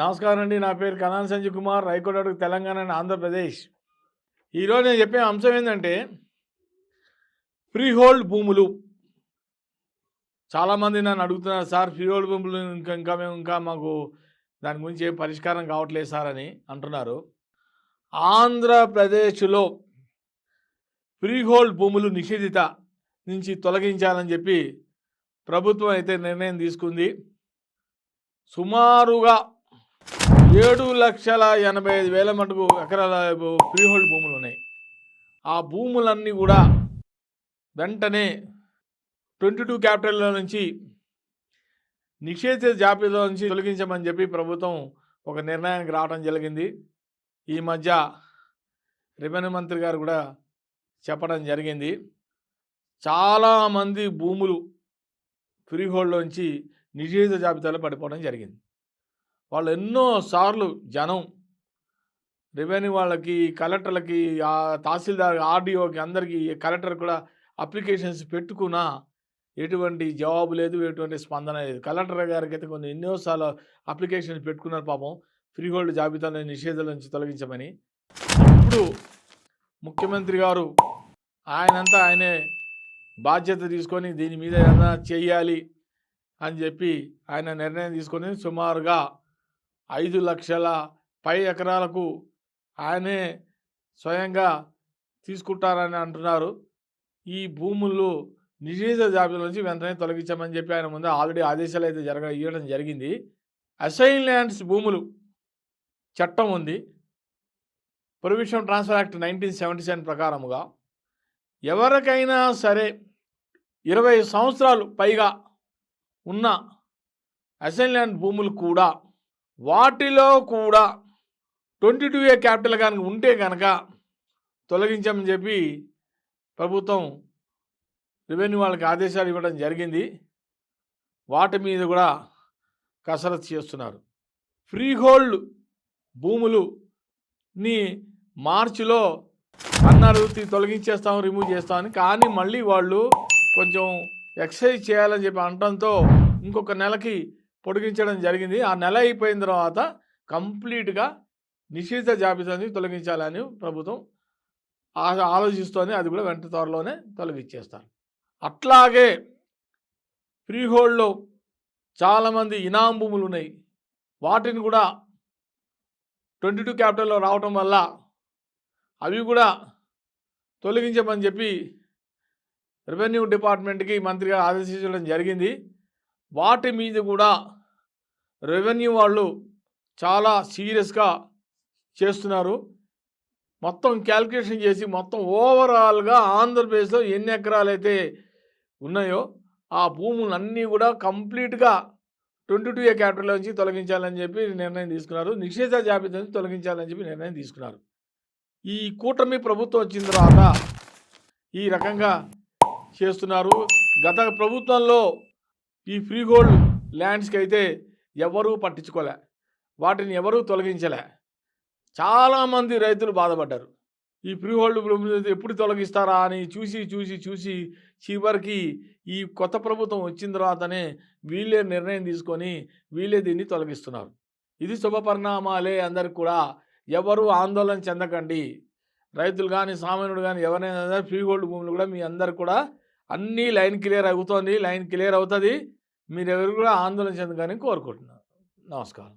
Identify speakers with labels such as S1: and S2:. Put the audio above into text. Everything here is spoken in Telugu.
S1: నమస్కారం అండి. నా పేరు కనాన్ సంజయ్ కుమార్, రైకోట తెలంగాణ అండ్ ఆంధ్రప్రదేశ్. ఈరోజు నేను చెప్పే అంశం ఏంటంటే ఫ్రీ హోల్డ్ భూములు. చాలామంది నన్ను అడుగుతున్నారు, సార్ ఫ్రీ హోల్డ్ భూములు ఇంకా మాకు దాని గురించి ఏం పరిష్కారం కావట్లేదు సార్ అని అంటున్నారు. ఆంధ్రప్రదేశ్లో ఫ్రీ హోల్డ్ భూములు నిషేధిత నుంచి తొలగించాలని చెప్పి ప్రభుత్వం అయితే నిర్ణయం తీసుకుంది. సుమారుగా 7,85,000 మటుకు ఎకరాల ఫ్రీ హోల్డ్ భూములు ఉన్నాయి. ఆ భూములన్నీ కూడా వెంటనే 22 క్యాపిటల్లో నుంచి నిషేధిత జాబితాలో నుంచి తొలగించమని చెప్పి ప్రభుత్వం ఒక నిర్ణయానికి రావడం జరిగింది. ఈ మధ్య రెవెన్యూ మంత్రి గారు కూడా చెప్పడం జరిగింది. చాలామంది భూములు ఫ్రీ హోల్డ్లోంచి నిషేధిత జాబితాలో పడిపోవడం జరిగింది. వాళ్ళు ఎన్నోసార్లు జనం రెవెన్యూ వాళ్ళకి, కలెక్టర్లకి, తహసీల్దార్, ఆర్డీఓకి, అందరికీ, కలెక్టర్ కూడా అప్లికేషన్స్ పెట్టుకున్నా ఎటువంటి జవాబు లేదు, ఎటువంటి స్పందన లేదు. కలెక్టర్ గారికి అయితే కొన్ని ఎన్నోసార్లు అప్లికేషన్స్ పెట్టుకున్నారు పాపం, ఫ్రీ హోల్డ్ జాబితాలో నిషేధాల నుంచి తొలగించమని. ఇప్పుడు ముఖ్యమంత్రి గారు ఆయనే బాధ్యత తీసుకొని దీని మీద ఏదైనా చేయాలి అని చెప్పి ఆయన నిర్ణయం తీసుకొని సుమారుగా 5 లక్షల పై ఎకరాలకు ఆయనే స్వయంగా తీసుకుంటారని అంటున్నారు. ఈ భూములు నిషేధ జాబితా నుంచి వెంటనే తొలగించమని చెప్పి ఆయన ముందు ఆల్రెడీ ఆదేశాలు అయితే ఇవ్వడం జరిగింది. అసైన్ ల్యాండ్స్ భూములు చట్టం ఉంది. ప్రొవిషన్ ట్రాన్స్ఫర్ యాక్ట్ 1977 ప్రకారముగా ఎవరికైనా సరే 20 సంవత్సరాలు పైగా ఉన్న అసైన్ ల్యాండ్ భూములు కూడా, వాటిలో కూడా 22A క్యాపిటల్ కనుక ఉంటే కనుక తొలగించమని చెప్పి ప్రభుత్వం రెవెన్యూ వాళ్ళకి ఆదేశాలు ఇవ్వడం జరిగింది. వాటి మీద కూడా కసరత్తు చేస్తున్నారు. ఫ్రీ హోల్డ్ భూములుని మార్చిలో అన్నారు తొలగించేస్తాం, రిమూవ్ చేస్తామని. కానీ మళ్ళీ వాళ్ళు కొంచెం ఎక్సర్సైజ్ చేయాలని చెప్పి అనడంతో ఇంకొక నెలకి పొడిగించడం జరిగింది. ఆ నెల అయిపోయిన తర్వాత కంప్లీట్గా నిషేధ జాబితాని తొలగించాలని ప్రభుత్వం ఆలోచిస్తోంది. అది కూడా వెంట త్వరలోనే తొలగించేస్తారు. అట్లాగే ఫ్రీ హోల్డ్లో చాలామంది ఇనాం భూములు ఉన్నాయి. వాటిని కూడా 22 క్యాపిటల్లో రావటం వల్ల అవి కూడా తొలగించమని చెప్పి రెవెన్యూ డిపార్ట్మెంట్కి మంత్రిగా ఆదేశించడం జరిగింది. వాటి మీద కూడా రెవెన్యూ వాళ్ళు చాలా సీరియస్గా చేస్తున్నారు. మొత్తం క్యాల్కులేషన్ చేసి మొత్తం ఓవరాల్గా ఆంధ్రప్రదేశ్లో ఎన్ని ఎకరాలు అయితే ఉన్నాయో ఆ భూములన్నీ కూడా కంప్లీట్గా 22A క్యాపిటల్ నుంచి తొలగించాలని చెప్పి నిర్ణయం తీసుకున్నారు. నిషేధ జాబితా నుంచి తొలగించాలని చెప్పి నిర్ణయం తీసుకున్నారు. ఈ కూటమి ప్రభుత్వం వచ్చిన తర్వాత ఈ రకంగా చేస్తున్నారు. గత ప్రభుత్వంలో ఈ ఫ్రీ హోల్డ్ ల్యాండ్స్కి అయితే ఎవరూ పట్టించుకోలే, వాటిని ఎవరూ తొలగించలే. చాలామంది రైతులు బాధపడ్డారు. ఈ ఫ్రీ హోల్డ్ ఎప్పుడు తొలగిస్తారా అని చూసి చివరికి ఈ కొత్త ప్రభుత్వం వచ్చిన తర్వాతనే వీళ్ళే నిర్ణయం తీసుకొని వీళ్ళే దీన్ని తొలగిస్తున్నారు. ఇది శుభ పరిణామాలే. అందరికి కూడా ఎవరు ఆందోళన చెందకండి. రైతులు కానీ, సామాన్యుడు కానీ, ఎవరైనా ఫ్రీ హోల్డ్ భూములు కూడా మీ అందరికి కూడా అన్నీ లైన్ క్లియర్ అవుతుంది. మీరెవరు కూడా ఆందోళన చెందగానే కోరుకుంటున్నారు. నమస్కారం.